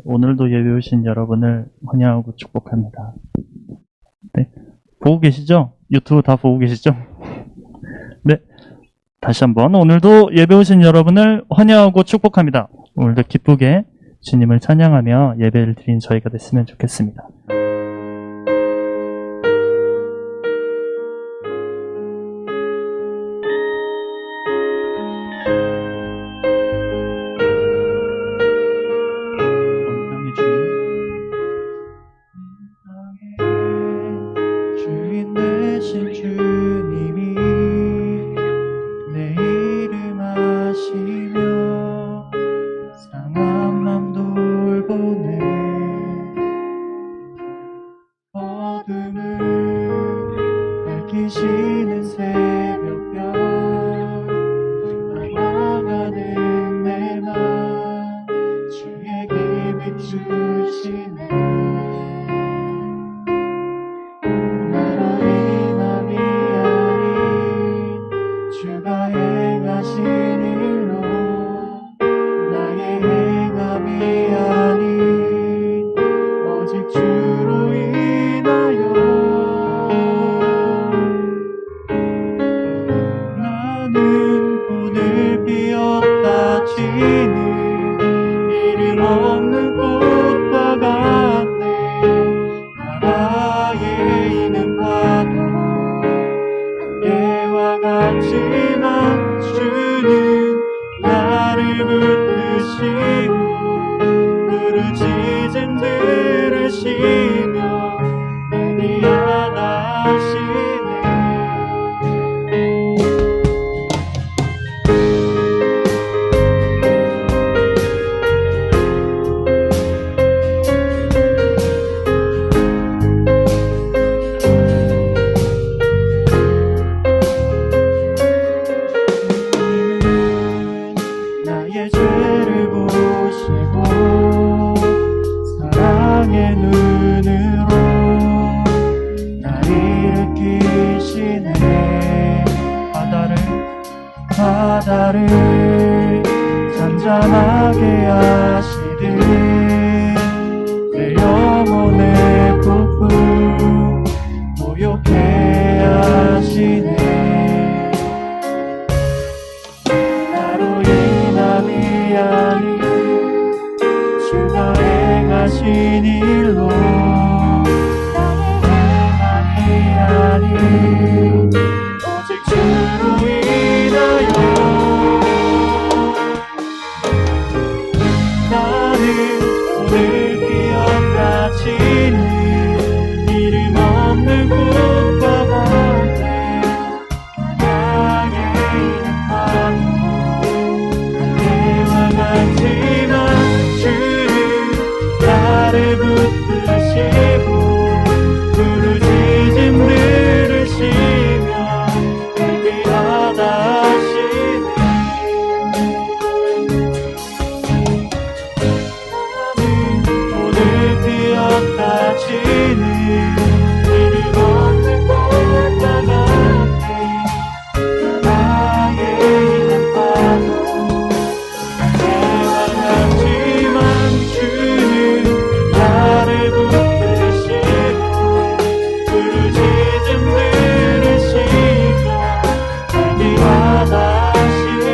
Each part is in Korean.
오늘도 예배 오신 여러분을 환영하고 축복합니다. 네, 보고 계시죠? 유튜브 다 보고 계시죠? 네, 다시 한번 오늘도 예배 오신 여러분을 환영하고 축복합니다. 오늘도 기쁘게 주님을 찬양하며 예배를 드린 저희가 됐으면 좋겠습니다. 밝히시는 새벽별 나아가는 내 맘 주에게 비추시네. 나로 인함이 아닌 주가 행하신 일로 나의 행함이 아닌 오직 주로 인하여 지는 이름 없는 꽃과 같네. 바다에 있는 파도 안개와 같지만 주는 나를 붙드시고 부르짖음 들으시며 날 미안하시네. 나의 죄를 보시고 사랑의 눈으로 날 일으키시네. 바다를 잠잠하게 하시듯 내 영혼의 폭풍 모욕해 하시네. 나로 인함이 아닌 주가 행하신 일로 나의 행함이 아닌 오직 주로 인하여 나는 오늘 기억하시는 이름 없는 꽃과 같네. 바다에 있는 파도 안개와 같지만 주는 나를 붙드시고 부르짖음 들으시며 날 미안하다 하시네. 나는 오늘 기억하시는 이름 없는 꽃과 같네. 바다에 있는 파도 안개와 같지만 주는 나를 붙드시고 부르짖음 들으시며 날 미안하다 하시네.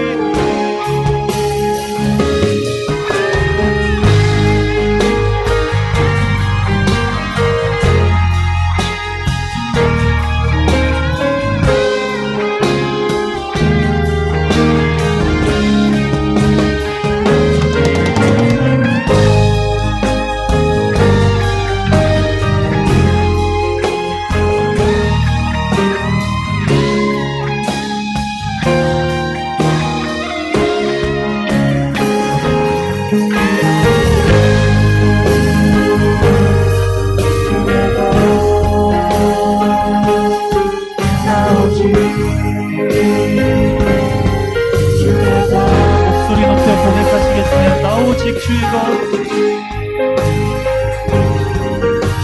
목소리 높여 고백하시겠어요? 나 오직 주의 것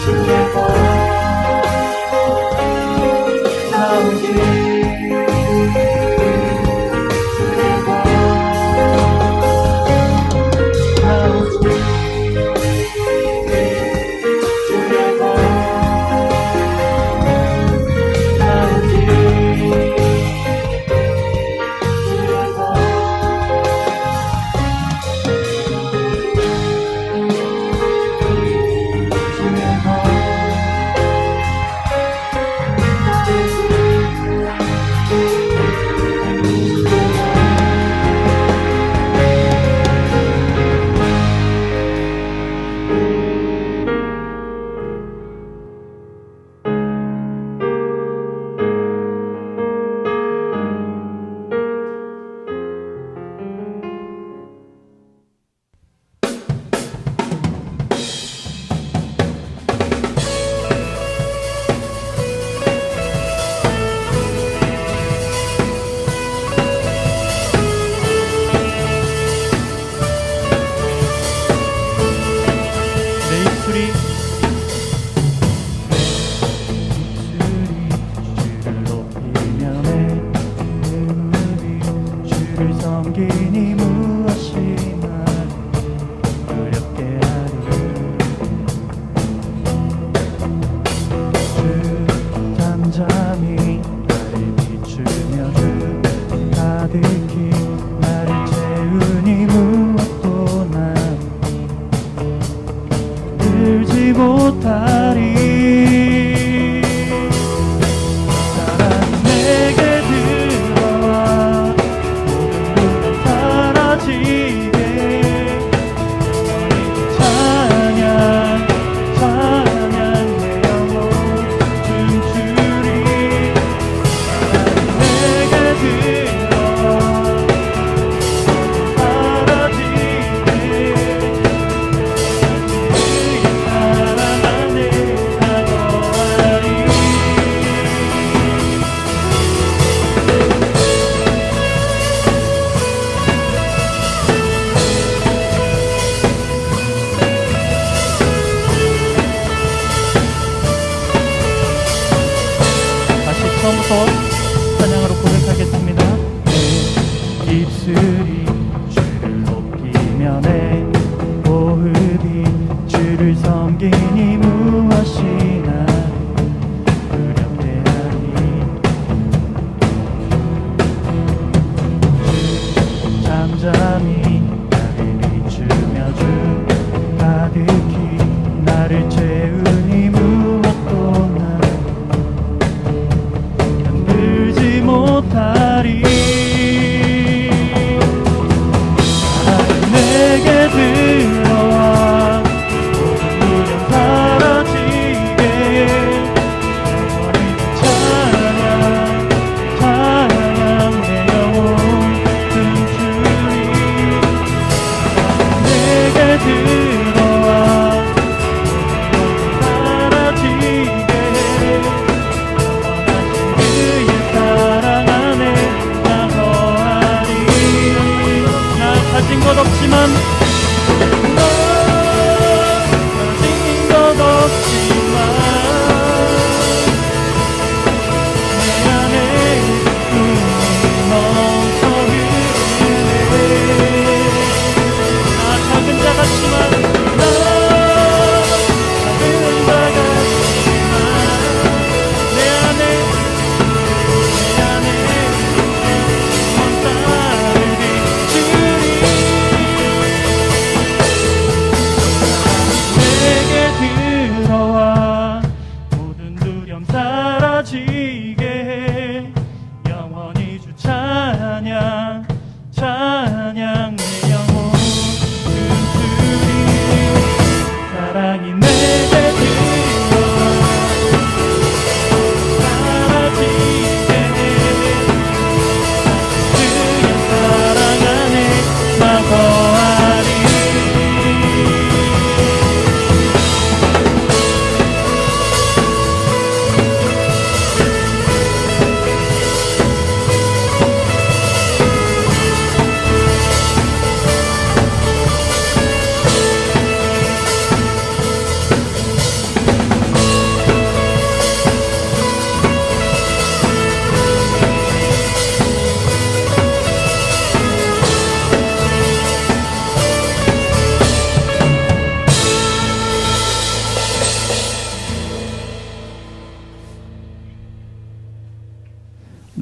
주의 것 나 오직 주의 것 나 오직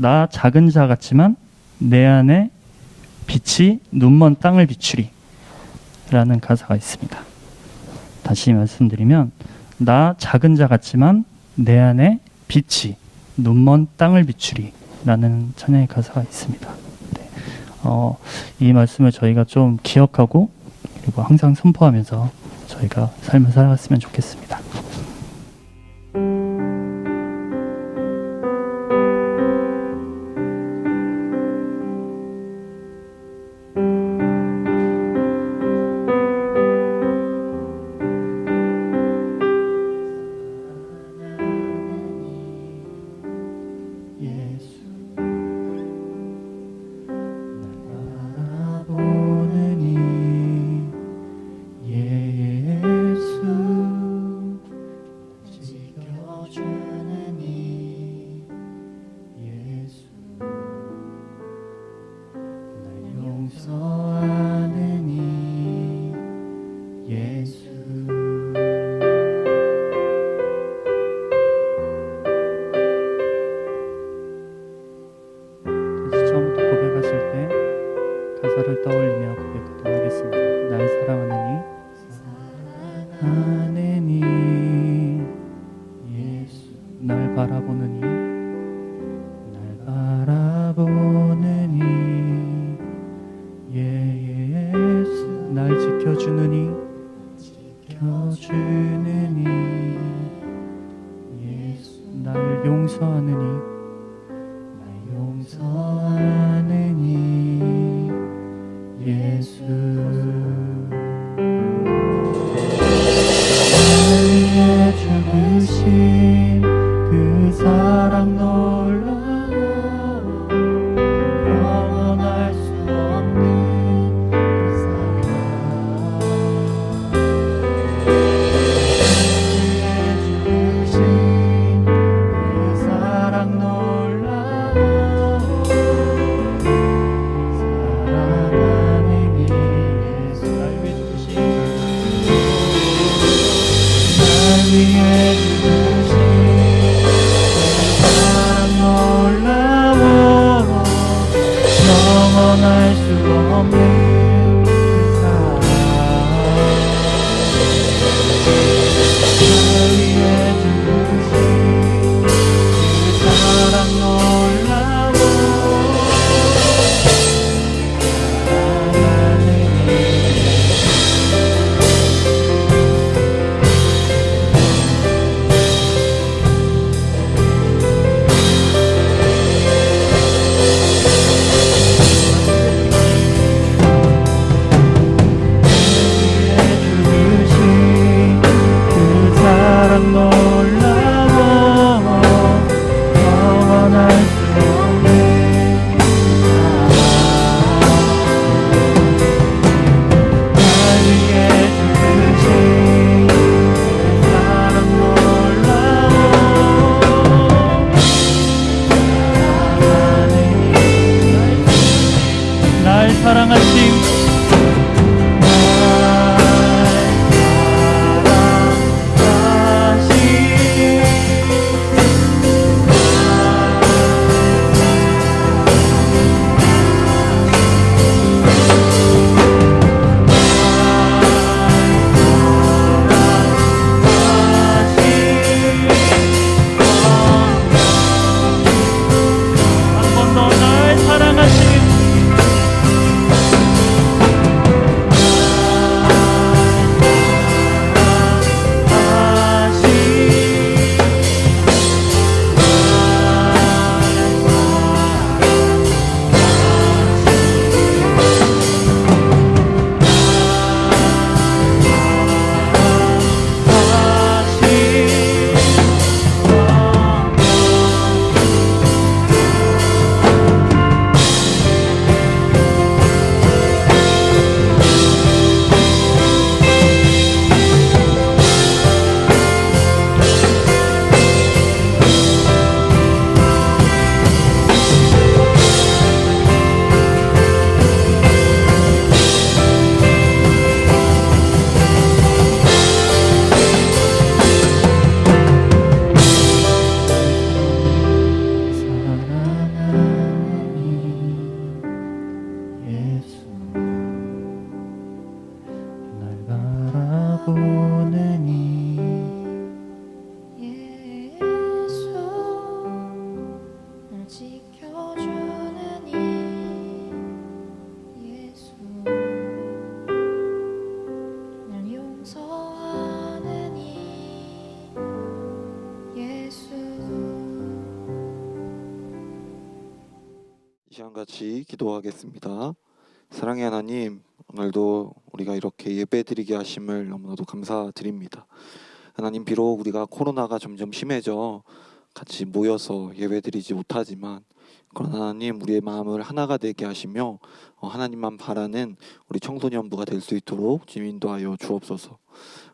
나 작은 자 같지만 내 안에 빛이 눈먼 땅을 비추리 라는 가사가 있습니다. 다시 말씀드리면 나 작은 자 같지만 내 안에 빛이 눈먼 땅을 비추리 라는 찬양의 가사가 있습니다. 네. 이 말씀을 저희가 좀 기억하고 그리고 항상 선포하면서 저희가 삶을 살아갔으면 좋겠습니다. 가사를 떠올리며 고백하도록 하겠습니다. 날 사랑하느니 예수 날 바라보느니 예수 날 지켜주느니 예수 날 용서하느니 예수 위에 죽으신 그 사랑 놀라워 영원할 수 없는 그 사랑 위에 죽으신 그 사랑 놀라워 보느니 예수 날 지켜주느니 예수 날 용서하느니 예수. 이 시간 같이 기도하겠습니다. 사랑의 하나님, 오늘도 우리가 이렇게 예배드리게 하심을 너무나도 감사드립니다. 하나님, 비록 우리가 코로나가 점점 심해져 같이 모여서 예배드리지 못하지만 그러나 하나님, 우리의 마음을 하나가 되게 하시며 하나님만 바라는 우리 청소년부가 될 수 있도록 주님 인도하여 주옵소서.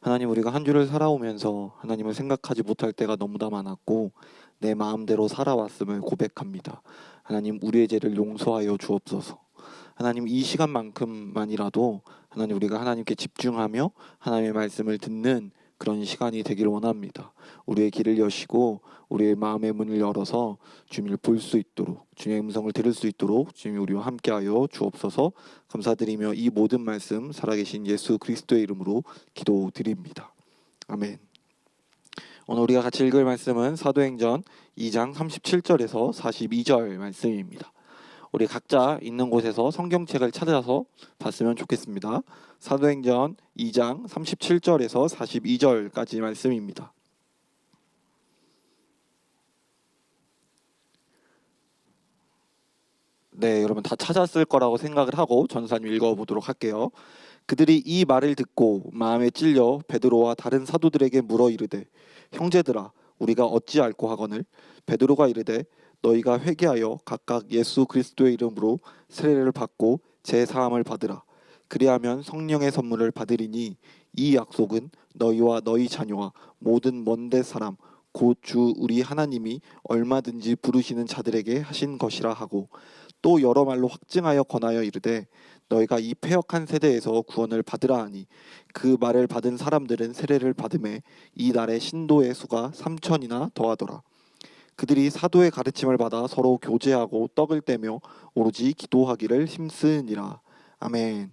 하나님, 우리가 한 주를 살아오면서 하나님을 생각하지 못할 때가 너무나 많았고 내 마음대로 살아왔음을 고백합니다. 하나님, 우리의 죄를 용서하여 주옵소서. 하나님, 이 시간만큼만이라도 하나님 우리가 하나님께 집중하며 하나님의 말씀을 듣는 그런 시간이 되기를 원합니다. 우리의 길을 여시고 우리의 마음의 문을 열어서 주님을 볼 수 있도록, 주님의 음성을 들을 수 있도록 주님이 우리와 함께하여 주옵소서. 감사드리며 이 모든 말씀 살아계신 예수 그리스도의 이름으로 기도드립니다. 아멘. 오늘 우리가 같이 읽을 말씀은 사도행전 2장 37절에서 42절 말씀입니다. 우리 각자 있는 곳에서 성경책을 찾아서 봤으면 좋겠습니다. 사도행전 2장 37절에서 42절까지 말씀입니다. 네, 여러분 다 찾았을 거라고 생각을 하고 전사님 읽어보도록 할게요. 그들이 이 말을 듣고 마음에 찔려 베드로와 다른 사도들에게 물어 이르되, 형제들아, 우리가 어찌할꼬 하거늘? 베드로가 이르되, 너희가 회개하여 각각 예수 그리스도의 이름으로 세례를 받고 제 사함을 받으라. 그리하면 성령의 선물을 받으리니 이 약속은 너희와 너희 자녀와 모든 먼데 사람 곧 주 우리 하나님이 얼마든지 부르시는 자들에게 하신 것이라 하고, 또 여러 말로 확증하여 권하여 이르되, 너희가 이 패역한 세대에서 구원을 받으라 하니, 그 말을 받은 사람들은 세례를 받음에 이 날에 신도의 수가 3,000이나 더하더라. 그들이 사도의 가르침을 받아 서로 교제하고 떡을 떼며 오로지 기도하기를 힘쓰니라. 아멘.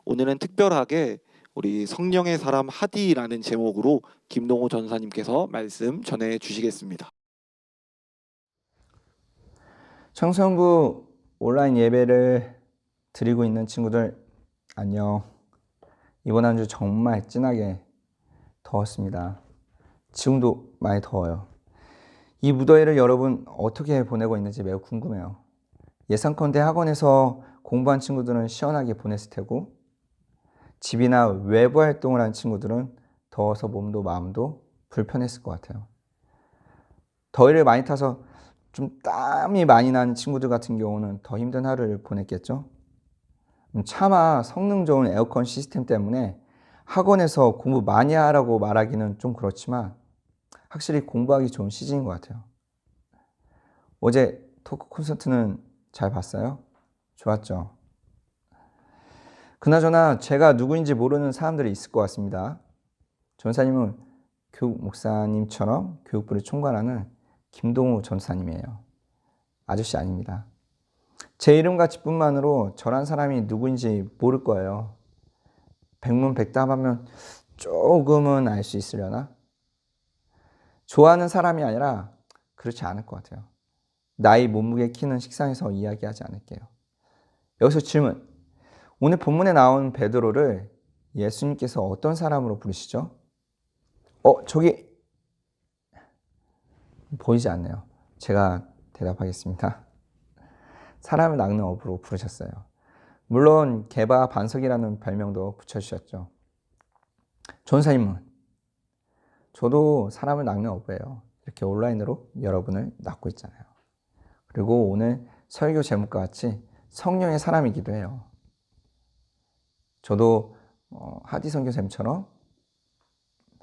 오늘은 특별하게 우리 성령의 사람 하디라는 제목으로 김동호 전사님께서 말씀 전해 주시겠습니다. 청소년부 온라인 예배를 드리고 있는 친구들 안녕. 이번 한 주 정말 진하게 더웠습니다. 지금도 많이 더워요. 이 무더위를 여러분 어떻게 보내고 있는지 매우 궁금해요. 예상컨대 학원에서 공부한 친구들은 시원하게 보냈을 테고, 집이나 외부 활동을 한 친구들은 더워서 몸도 마음도 불편했을 것 같아요. 더위를 많이 타서 좀 땀이 많이 나는 친구들 같은 경우는 더 힘든 하루를 보냈겠죠? 차마 성능 좋은 에어컨 시스템 때문에 학원에서 공부 많이 하라고 말하기는 좀 그렇지만 확실히 공부하기 좋은 시즌인 것 같아요. 어제 토크 콘서트는 잘 봤어요? 좋았죠? 그나저나 제가 누구인지 모르는 사람들이 있을 것 같습니다. 전사님은 교육 목사님처럼 교육부를 총괄하는 김동우 전사님이에요. 아저씨 아닙니다. 제 이름과 집뿐만으로 저란 사람이 누구인지 모를 거예요. 백문백답하면 조금은 알 수 있으려나? 좋아하는 사람이 아니라 그렇지 않을 것 같아요. 나이, 몸무게, 키는 식상해서 이야기하지 않을게요. 여기서 질문. 오늘 본문에 나온 베드로를 예수님께서 어떤 사람으로 부르시죠? 저기 보이지 않네요. 제가 대답하겠습니다. 사람을 낚는 어부로 부르셨어요. 물론 개바 반석이라는 별명도 붙여주셨죠. 전사님은 저도 사람을 낚는 어부예요. 이렇게 온라인으로 여러분을 낚고 있잖아요. 그리고 오늘 설교 제목과 같이 성령의 사람이기도 해요. 저도 하디 선교쌤처럼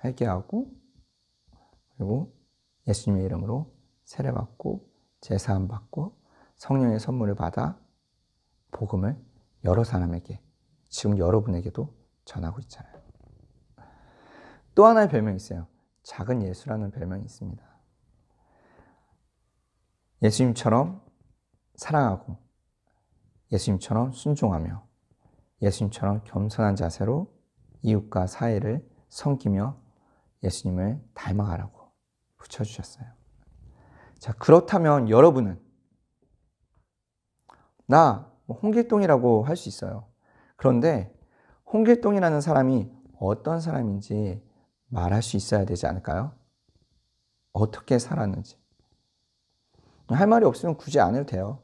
회개하고 그리고 예수님의 이름으로 세례받고 제사함 받고 성령의 선물을 받아 복음을 여러 사람에게, 지금 여러분에게도 전하고 있잖아요. 또 하나의 별명이 있어요. 작은 예수라는 별명이 있습니다. 예수님처럼 사랑하고 예수님처럼 순종하며 예수님처럼 겸손한 자세로 이웃과 사회를 섬기며 예수님을 닮아가라고 붙여주셨어요. 자, 그렇다면 여러분은 나 홍길동이라고 할 수 있어요. 그런데 홍길동이라는 사람이 어떤 사람인지 말할 수 있어야 되지 않을까요? 어떻게 살았는지. 할 말이 없으면 굳이 안 해도 돼요.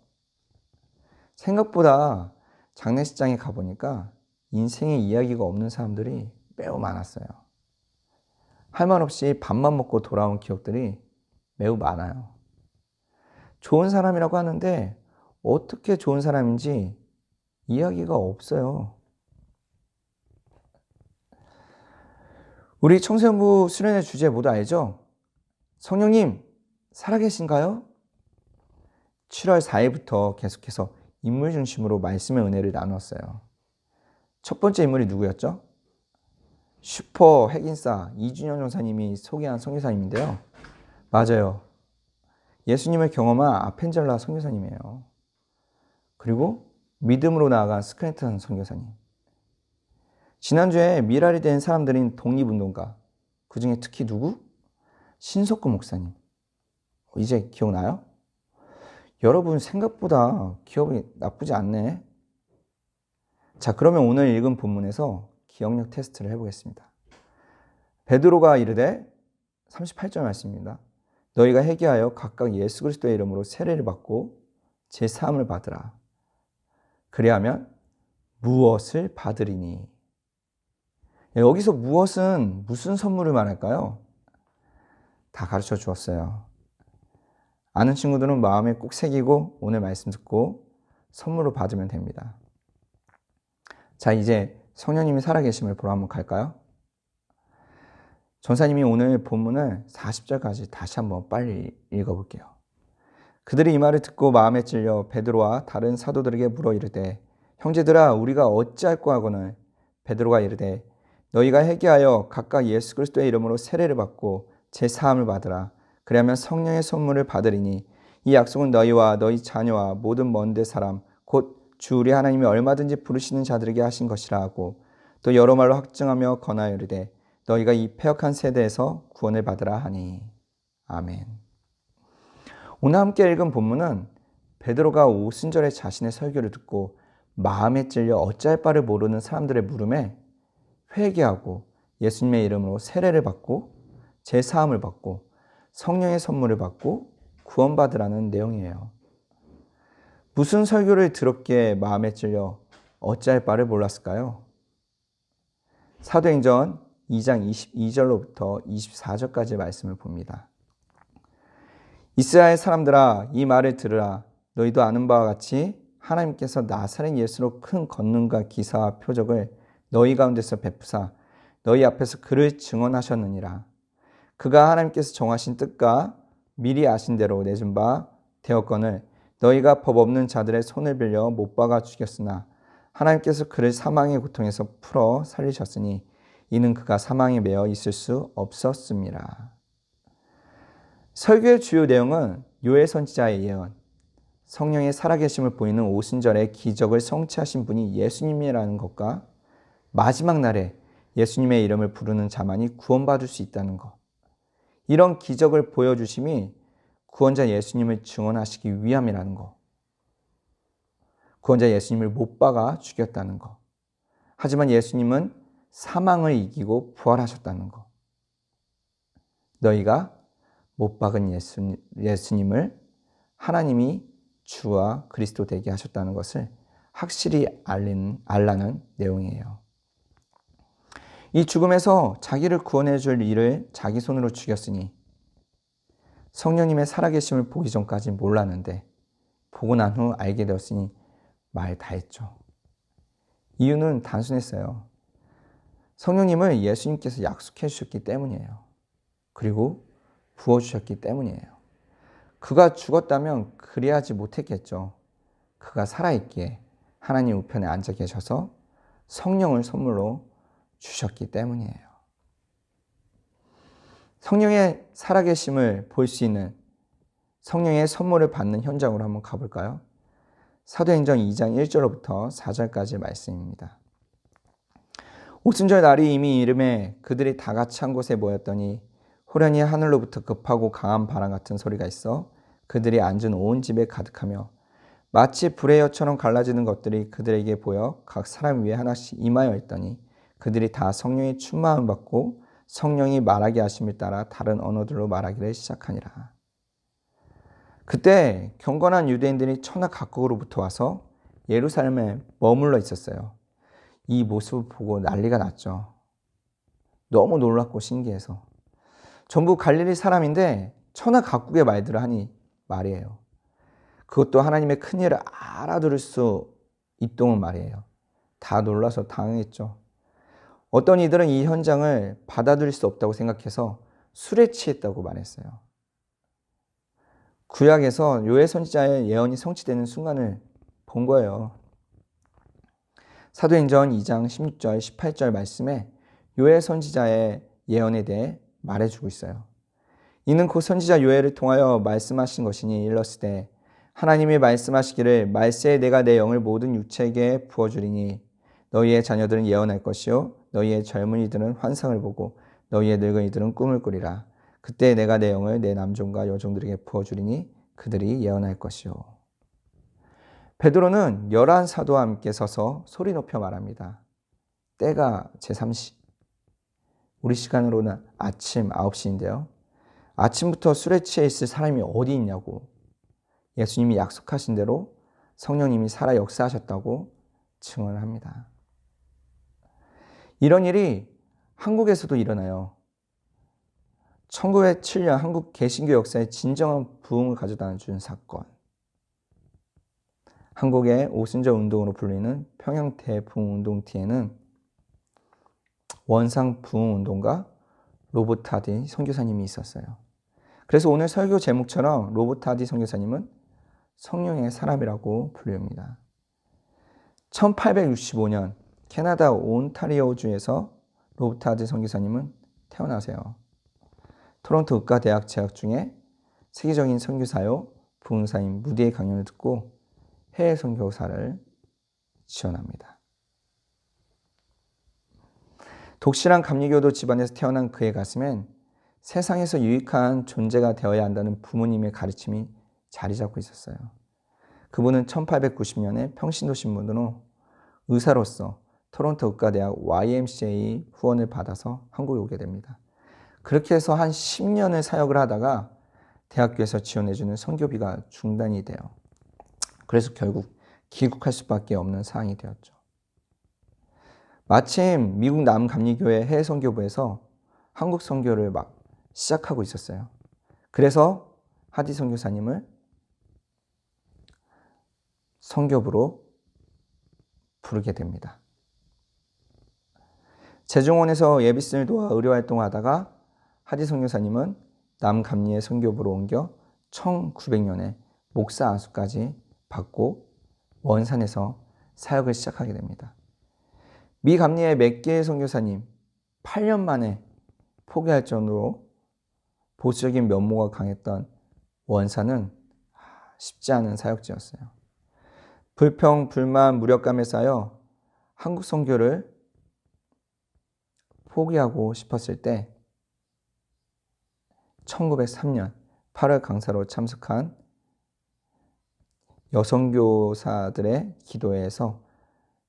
생각보다 장례식장에 가보니까 인생의 이야기가 없는 사람들이 매우 많았어요. 할 말 없이 밥만 먹고 돌아온 기억들이 매우 많아요. 좋은 사람이라고 하는데 어떻게 좋은 사람인지 이야기가 없어요. 우리 청소년부 수련회 주제 모두 알죠? 성령님 살아계신가요? 7월 4일부터 계속해서 인물 중심으로 말씀의 은혜를 나누었어요. 첫 번째 인물이 누구였죠? 슈퍼 핵인싸 이준영 전사님이 소개한 선교사님인데요. 맞아요. 예수님을 경험한 아펜젤라 선교사님이에요. 그리고 믿음으로 나아간 스크랜턴 선교사님. 지난주에 미랄이 된 사람들인 독립운동가, 그 중에 특히 누구? 신석구 목사님. 이제 기억나요? 여러분 생각보다 기억이 나쁘지 않네. 자, 그러면 오늘 읽은 본문에서 기억력 테스트를 해보겠습니다. 베드로가 이르되 38절 말씀입니다. 너희가 회개하여 각각 예수 그리스도의 이름으로 세례를 받고 제사함을 받으라. 그리하면 무엇을 받으리니? 여기서 무엇은 무슨 선물을 말할까요? 다 가르쳐 주었어요. 아는 친구들은 마음에 꼭 새기고 오늘 말씀 듣고 선물로 받으면 됩니다. 자, 이제 성령님이 살아계심을 보러 한번 갈까요? 전사님이 오늘 본문을 40절까지 다시 한번 빨리 읽어볼게요. 그들이 이 말을 듣고 마음에 찔려 베드로와 다른 사도들에게 물어 이르되 형제들아 우리가 어찌할꼬 하거늘 베드로가 이르되 너희가 회개하여 각각 예수 그리스도의 이름으로 세례를 받고 제사함을 받으라. 그리하면 성령의 선물을 받으리니 이 약속은 너희와 너희 자녀와 모든 먼데 사람 곧 주 우리 하나님이 얼마든지 부르시는 자들에게 하신 것이라 하고 또 여러 말로 확증하며 권하여 이르되 너희가 이 패역한 세대에서 구원을 받으라 하니. 아멘. 오늘 함께 읽은 본문은 베드로가 오순절에 자신의 설교를 듣고 마음에 찔려 어찌할 바를 모르는 사람들의 물음에 회개하고 예수님의 이름으로 세례를 받고 제사함을 받고 성령의 선물을 받고 구원받으라는 내용이에요. 무슨 설교를 들었기에 마음에 찔려 어찌할 바를 몰랐을까요? 사도행전 2장 22절로부터 24절까지의 말씀을 봅니다. 이스라엘 사람들아 이 말을 들으라. 너희도 아는 바와 같이 하나님께서 나사렛 예수로 큰 권능과 기사와 표적을 너희 가운데서 베푸사 너희 앞에서 그를 증언하셨느니라. 그가 하나님께서 정하신 뜻과 미리 아신 대로 내준 바 되었거늘 너희가 법 없는 자들의 손을 빌려 못 박아 죽였으나 하나님께서 그를 사망의 고통에서 풀어 살리셨으니 이는 그가 사망에 매여 있을 수 없었습니다. 설교의 주요 내용은 요엘 선지자의 예언, 성령의 살아계심을 보이는 오순절에 기적을 성취하신 분이 예수님이라는 것과 마지막 날에 예수님의 이름을 부르는 자만이 구원받을 수 있다는 것. 이런 기적을 보여주심이 구원자 예수님을 증언하시기 위함이라는 것. 구원자 예수님을 못 박아 죽였다는 것. 하지만 예수님은 사망을 이기고 부활하셨다는 것. 너희가 못 박은 예수님을 하나님이 주와 그리스도 되게 하셨다는 것을 확실히 알라는 내용이에요. 이 죽음에서 자기를 구원해 줄 일을 자기 손으로 죽였으니 성령님의 살아계심을 보기 전까지 몰랐는데 보고 난 후 알게 되었으니 말 다 했죠. 이유는 단순했어요. 성령님을 예수님께서 약속해 주셨기 때문이에요. 그리고 부어주셨기 때문이에요. 그가 죽었다면 그리하지 못했겠죠. 그가 살아있기에 하나님 우편에 앉아 계셔서 성령을 선물로 주셨기 때문이에요. 성령의 살아계심을 볼 수 있는 성령의 선물을 받는 현장으로 한번 가볼까요? 사도행전 2장 1절로부터 4절까지의 말씀입니다. 오순절 날이 이미 이름에 그들이 다 같이 한 곳에 모였더니 호련히 하늘로부터 급하고 강한 바람 같은 소리가 있어 그들이 앉은 온 집에 가득하며 마치 불의 여처럼 갈라지는 것들이 그들에게 보여 각 사람 위에 하나씩 임하여 있더니 그들이 다 성령의 충만함을 받고 성령이 말하게 하심을 따라 다른 언어들로 말하기를 시작하니라. 그때 경건한 유대인들이 천하 각국으로부터 와서 예루살렘에 머물러 있었어요. 이 모습을 보고 난리가 났죠. 너무 놀랍고 신기해서. 전부 갈릴리 사람인데 천하 각국의 말들을 하니 말이에요. 그것도 하나님의 큰 일을 알아들을 수 있도록 말이에요. 다 놀라서 당황했죠. 어떤 이들은 이 현장을 받아들일 수 없다고 생각해서 술에 취했다고 말했어요. 구약에서 요엘 선지자의 예언이 성취되는 순간을 본 거예요. 사도행전 2장 16절, 18절 말씀에 요엘 선지자의 예언에 대해 말해주고 있어요. 이는 그 선지자 요엘을 통하여 말씀하신 것이니 일렀으되 하나님이 말씀하시기를 말세에 내가 내 영을 모든 육체에게 부어주리니 너희의 자녀들은 예언할 것이요 너희의 젊은이들은 환상을 보고 너희의 늙은이들은 꿈을 꾸리라. 그때 내가 내 영을 내 남종과 여종들에게 부어주리니 그들이 예언할 것이요. 베드로는 11사도와 함께 서서 소리 높여 말합니다. 때가 제3시. 우리 시간으로는 아침 9시인데요. 아침부터 술에 취해 있을 사람이 어디 있냐고. 예수님이 약속하신 대로 성령님이 살아 역사하셨다고 증언을 합니다. 이런 일이 한국에서도 일어나요. 1907년 한국 개신교 역사에 진정한 부흥을 가져다 준 사건. 한국의 오순절 운동으로 불리는 평양 대부흥운동 뒤에는 원상 부흥운동가 로버트 하디 선교사님이 있었어요. 그래서 오늘 설교 제목처럼 로버트 하디 선교사님은 성령의 사람이라고 불립니다. 1865년 캐나다 온타리오주에서 로버트 하디 선교사님은 태어나세요. 토론토 의과대학 재학 중에 세계적인 선교사요 부흥사인 무디의 강연을 듣고 해외 선교사를 지원합니다. 독실한 감리교도 집안에서 태어난 그의 가슴엔 세상에서 유익한 존재가 되어야 한다는 부모님의 가르침이 자리 잡고 있었어요. 그분은 1890년에 평신도 신문으로 의사로서 토론토 의과대학 YMCA 후원을 받아서 한국에 오게 됩니다. 그렇게 해서 한 10년을 사역을 하다가 대학교에서 지원해주는 선교비가 중단이 돼요. 그래서 결국 귀국할 수밖에 없는 상황이 되었죠. 마침 미국 남감리교회 해외 선교부에서 한국 선교를 막 시작하고 있었어요. 그래서 하디 선교사님을 선교부로 부르게 됩니다. 재정원에서 예비신을 도와 의료활동을 하다가 하디 선교사님은 남감리의 선교부로 옮겨 1900년에 목사 안수까지 받고 원산에서 사역을 시작하게 됩니다. 미 감리의 몇 개의 선교사님 8년 만에 포기할 정도로 보수적인 면모가 강했던 원산은 쉽지 않은 사역지였어요. 불평, 불만, 무력감에 쌓여 한국 선교를 포기하고 싶었을 때 1903년 8월 강사로 참석한 여성교사들의 기도회에서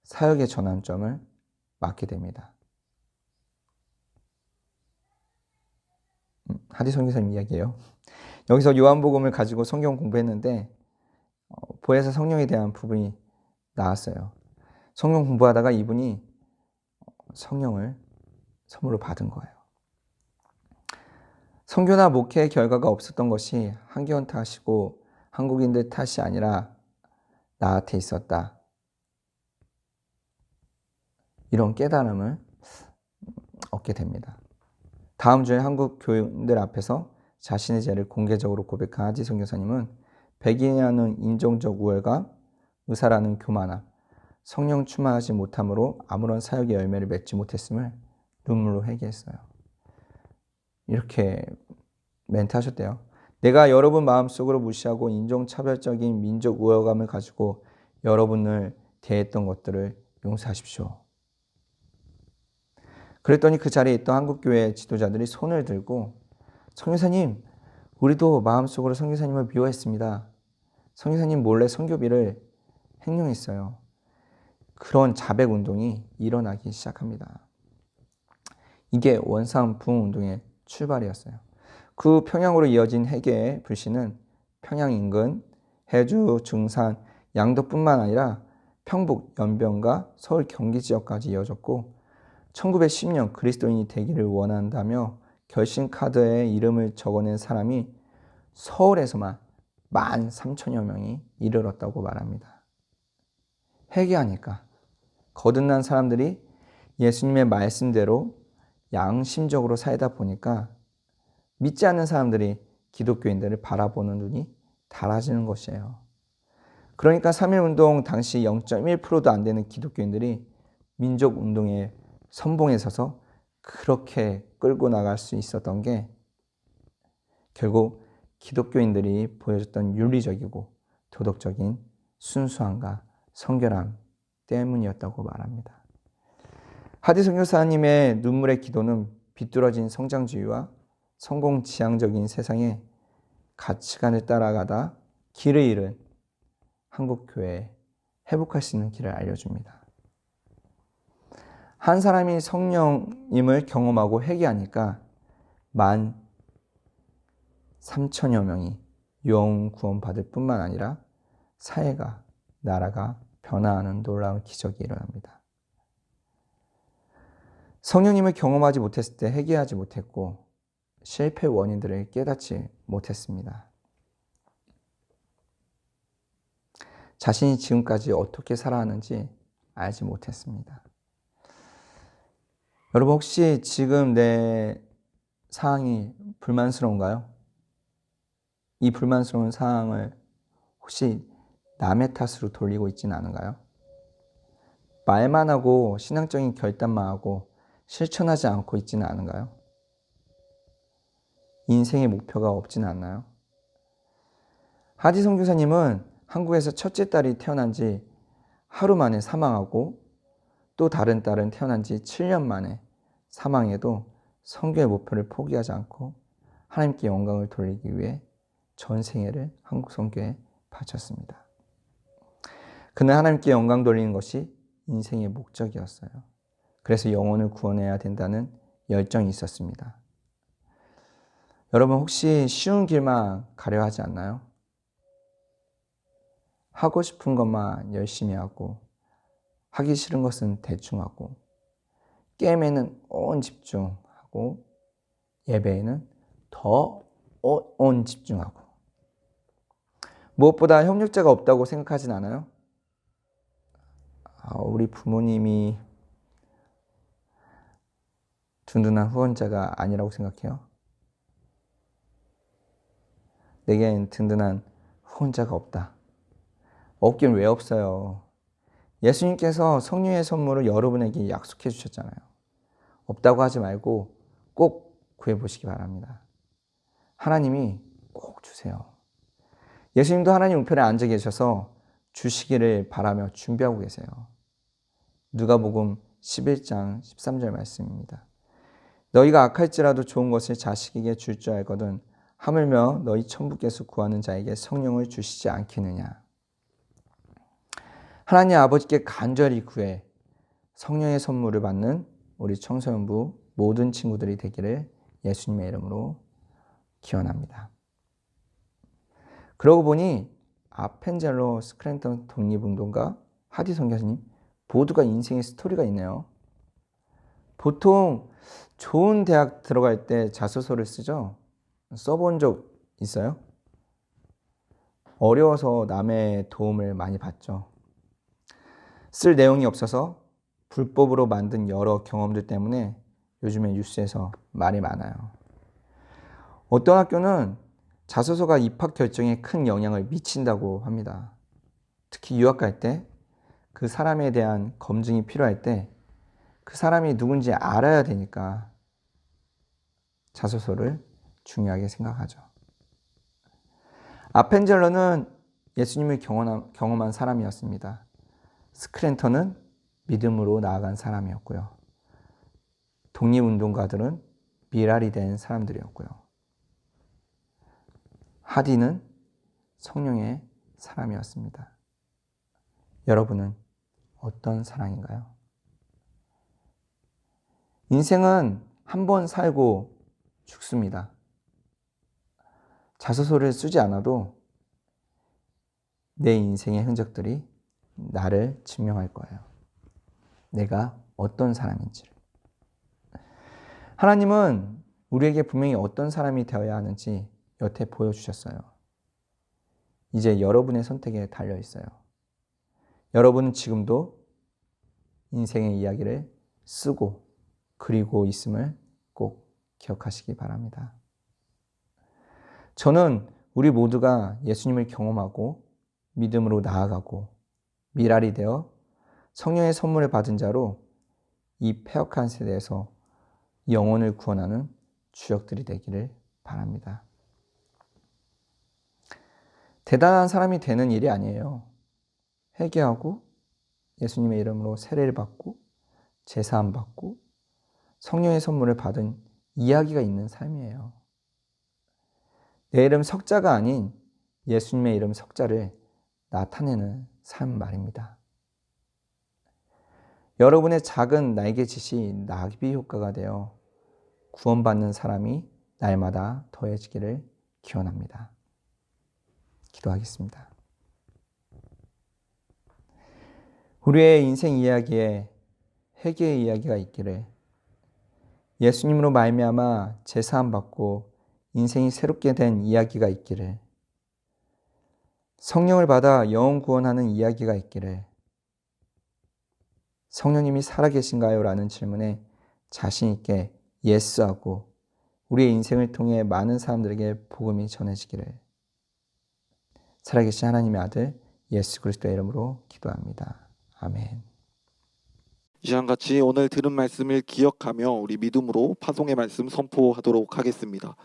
사역의 전환점을 맞게 됩니다. 하디 선교사님 이야기예요. 여기서 요한복음을 가지고 성경 공부했는데 보혜사 성령에 대한 부분이 나왔어요. 성경 공부하다가 이분이 성령을 선물로 받은 거예요. 선교나 목회의 결과가 없었던 것이 한기원 탓이고 한국인들 탓이 아니라 나한테 있었다. 이런 깨달음을 얻게 됩니다. 다음 주에 한국 교인들 앞에서 자신의 죄를 공개적으로 고백한 하디 선교사님은 백인이라는 인종적 우월감, 의사라는 교만함, 성령 충만하지 못함으로 아무런 사역의 열매를 맺지 못했음을 눈물로 회개했어요. 이렇게 멘트하셨대요. 내가 여러분 마음속으로 무시하고 인종차별적인 민족 우월감을 가지고 여러분을 대했던 것들을 용서하십시오. 그랬더니 그 자리에 있던 한국교회 지도자들이 손을 들고 선교사님, 우리도 마음속으로 선교사님을 미워했습니다. 선교사님 몰래 선교비를 횡령했어요. 그런 자백 운동이 일어나기 시작합니다. 이게 원산 부흥 운동의 출발이었어요. 그 평양으로 이어진 해계의 불씨는 평양 인근 해주, 중산, 양덕뿐만 아니라 평북, 연변과 서울, 경기 지역까지 이어졌고 1910년 그리스도인이 되기를 원한다며 결심 카드에 이름을 적어낸 사람이 서울에서만 13,000여 명이 이르렀다고 말합니다. 회개하니까 거듭난 사람들이 예수님의 말씀대로 양심적으로 살다 보니까 믿지 않는 사람들이 기독교인들을 바라보는 눈이 달라지는 것이에요. 그러니까 3.1운동 당시 0.1%도 안 되는 기독교인들이 민족운동의 선봉에 서서 그렇게 끌고 나갈 수 있었던 게 결국 기독교인들이 보여줬던 윤리적이고 도덕적인 순수함과 성결함 때문이었다고 말합니다. 하디 선교사님의 눈물의 기도는 비뚤어진 성장주의와 성공지향적인 세상에 가치관을 따라가다 길을 잃은 한국교회에 회복할 수 있는 길을 알려줍니다. 한 사람이 성령님을 경험하고 회개하니까 13,000여 명이 영 구원받을 뿐만 아니라 사회가, 나라가 변화하는 놀라운 기적이 일어납니다. 성령님을 경험하지 못했을 때 회개하지 못했고 실패 원인들을 깨닫지 못했습니다. 자신이 지금까지 어떻게 살아왔는지 알지 못했습니다. 여러분 혹시 지금 내 상황이 불만스러운가요? 이 불만스러운 상황을 혹시 남의 탓으로 돌리고 있지는 않은가요? 말만 하고 신앙적인 결단만 하고 실천하지 않고 있지는 않은가요? 인생의 목표가 없지는 않나요? 하디 선교사님은 한국에서 첫째 딸이 태어난 지 하루 만에 사망하고 또 다른 딸은 태어난 지 7년 만에 사망해도 선교의 목표를 포기하지 않고 하나님께 영광을 돌리기 위해 전 생애를 한국 선교에 바쳤습니다. 그는 하나님께 영광 돌리는 것이 인생의 목적이었어요. 그래서 영혼을 구원해야 된다는 열정이 있었습니다. 여러분 혹시 쉬운 길만 가려 하지 않나요? 하고 싶은 것만 열심히 하고 하기 싫은 것은 대충 하고 게임에는 온 집중하고 예배에는 더 온 집중하고 무엇보다 협력자가 없다고 생각하진 않아요? 우리 부모님이 든든한 후원자가 아니라고 생각해요? 내겐 든든한 후원자가 없다. 없긴 왜 없어요? 예수님께서 성령의 선물을 여러분에게 약속해 주셨잖아요. 없다고 하지 말고 꼭 구해보시기 바랍니다. 하나님이 꼭 주세요. 예수님도 하나님 우편에 앉아 계셔서 주시기를 바라며 준비하고 계세요. 누가복음 11장 13절 말씀입니다. 너희가 악할지라도 좋은 것을 자식에게 줄 줄 알거든 하물며 너희 천부께서 구하는 자에게 성령을 주시지 않겠느냐. 하나님 아버지께 간절히 구해 성령의 선물을 받는 우리 청소년부 모든 친구들이 되기를 예수님의 이름으로 기원합니다. 그러고 보니 아펜젤로 스크랜턴 독립운동가 하디 선교사님 모두가 인생의 스토리가 있네요. 보통 좋은 대학 들어갈 때 자소서를 쓰죠. 써본 적 있어요? 어려워서 남의 도움을 많이 받죠. 쓸 내용이 없어서 불법으로 만든 여러 경험들 때문에 요즘에 뉴스에서 말이 많아요. 어떤 학교는 자소서가 입학 결정에 큰 영향을 미친다고 합니다. 특히 유학 갈 때 그 사람에 대한 검증이 필요할 때 그 사람이 누군지 알아야 되니까 자소서를 중요하게 생각하죠. 아펜젤러는 예수님을 경험한 사람이었습니다. 스크랜턴은 믿음으로 나아간 사람이었고요. 독립운동가들은 미랄이 된 사람들이었고요. 하디는 성령의 사람이었습니다. 여러분은 어떤 사랑인가요? 인생은 한 번 살고 죽습니다. 자소서를 쓰지 않아도 내 인생의 흔적들이 나를 증명할 거예요. 내가 어떤 사람인지를. 하나님은 우리에게 분명히 어떤 사람이 되어야 하는지 여태 보여주셨어요. 이제 여러분의 선택에 달려 있어요. 여러분은 지금도 인생의 이야기를 쓰고 그리고 있음을 꼭 기억하시기 바랍니다. 저는 우리 모두가 예수님을 경험하고 믿음으로 나아가고 미랄이 되어 성령의 선물을 받은 자로 이 패역한 세대에서 영혼을 구원하는 주역들이 되기를 바랍니다. 대단한 사람이 되는 일이 아니에요. 회개하고 예수님의 이름으로 세례를 받고 제사함 받고 성령의 선물을 받은 이야기가 있는 삶이에요. 내 이름 석자가 아닌 예수님의 이름 석자를 나타내는 삶 말입니다. 여러분의 작은 날개짓이 나비 효과가 되어 구원받는 사람이 날마다 더해지기를 기원합니다. 기도하겠습니다. 우리의 인생 이야기에 회개의 이야기가 있기를, 예수님으로 말미암아 제사함 받고 인생이 새롭게 된 이야기가 있기를, 성령을 받아 영혼 구원하는 이야기가 있기를, 성령님이 살아계신가요? 라는 질문에 자신 있게 예스하고 우리의 인생을 통해 많은 사람들에게 복음이 전해지기를, 살아계신 하나님의 아들 예수 그리스도의 이름으로 기도합니다. 아멘. 이 시간같이 오늘 들은 말씀을 기억하며 우리 믿음으로 파송의 말씀 선포하도록 하겠습니다.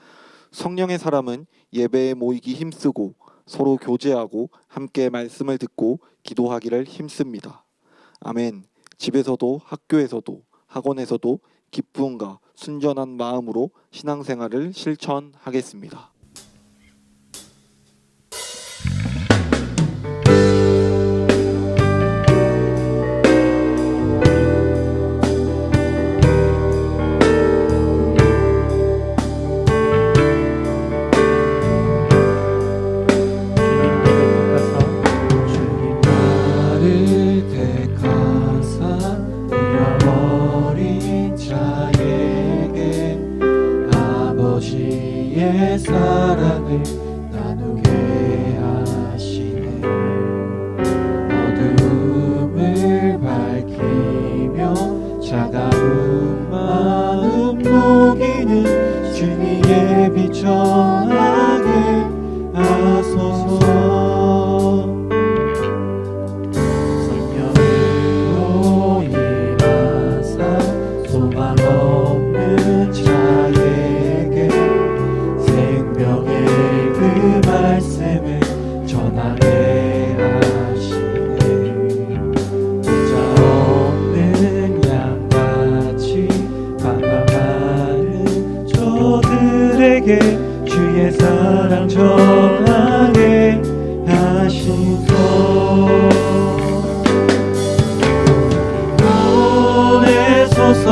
성령의 사람은 예배에 모이기 힘쓰고 서로 교제하고 함께 말씀을 듣고 기도하기를 힘씁니다. 아멘. 집에서도 학교에서도 학원에서도 기쁨과 순전한 마음으로 신앙생활을 실천하겠습니다. 사랑을 나누게 하시네. 어둠을 밝히며 차가운 마음 녹이는 주님의 빛 전하게 하소서. 성령으로 일하사 소망 없는 자에게 생명의 그 말씀을 전하게 하시네. 혼자 없는 양같이 방황하는 저들에게 주의 사랑 전하게 하시소. 보내소서.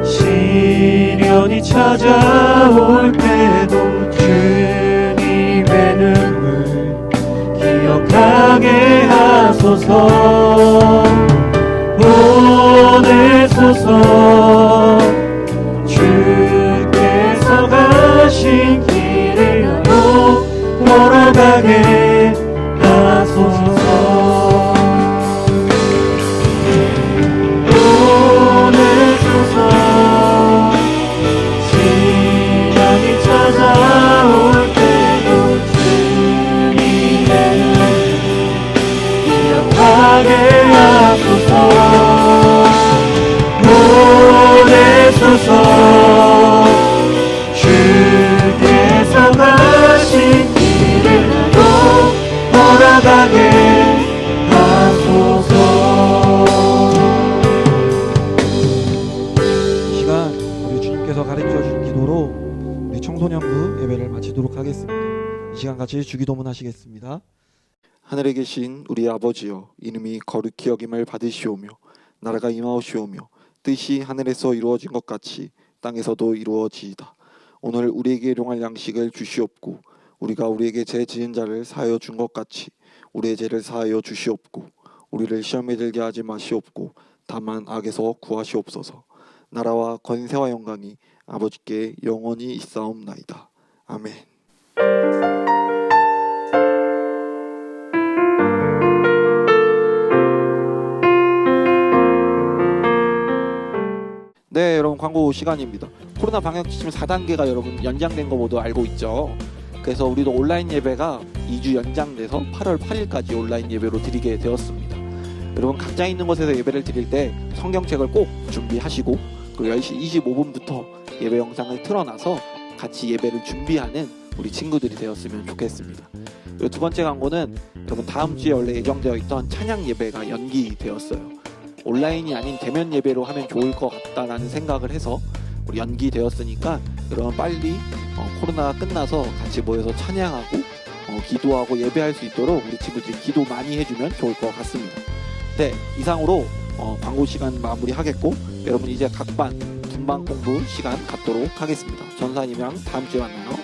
시련이 찾아올 때도 주님의 눈물 기억하게 하소서. 보내소서. 주께서 가신 길을 걸어가게 하소서. 보내소서. 주님께서 가르쳐 주신 기도로 우리 청소년부 예배를 마치도록 하겠습니다. 이 시간 같이 주기도문 하시겠습니다. 하늘에 계신 우리 아버지여, 이름이 거룩히 여김을 받으시오며 나라가 임하오시오며 뜻이 하늘에서 이루어진 것 같이 땅에서도 이루어지이다. 오늘 우리에게 일용할 양식을 주시옵고 우리가 우리에게 죄 지은 자를 사하여 준 것 같이 우리의 죄를 사하여 주시옵고 우리를 시험에 들게 하지 마시옵고 다만 악에서 구하시옵소서. 나라와 권세와 영광이 아버지께 영원히 있사옵나이다. 아멘. 네, 여러분 광고 시간입니다. 코로나 방역 지침 4단계가 여러분 연장된 거 모두 알고 있죠. 그래서 우리도 온라인 예배가 2주 연장돼서 8월 8일까지 온라인 예배로 드리게 되었습니다. 여러분 각자 있는 곳에서 예배를 드릴 때 성경책을 꼭 준비하시고 그리고 10시 25분부터 예배 영상을 틀어놔서 같이 예배를 준비하는 우리 친구들이 되었으면 좋겠습니다. 그리고 두 번째 광고는 여러분 다음 주에 원래 예정되어 있던 찬양 예배가 연기되었어요. 온라인이 아닌 대면 예배로 하면 좋을 것 같다라는 생각을 해서 우리 연기되었으니까 여러분 빨리 코로나가 끝나서 같이 모여서 찬양하고 기도하고 예배할 수 있도록 우리 친구들이 기도 많이 해주면 좋을 것 같습니다. 네, 이상으로 광고 시간 마무리하겠고 여러분 이제 각반 분반 공부 시간 갖도록 하겠습니다. 전사님이랑 다음 주에 만나요.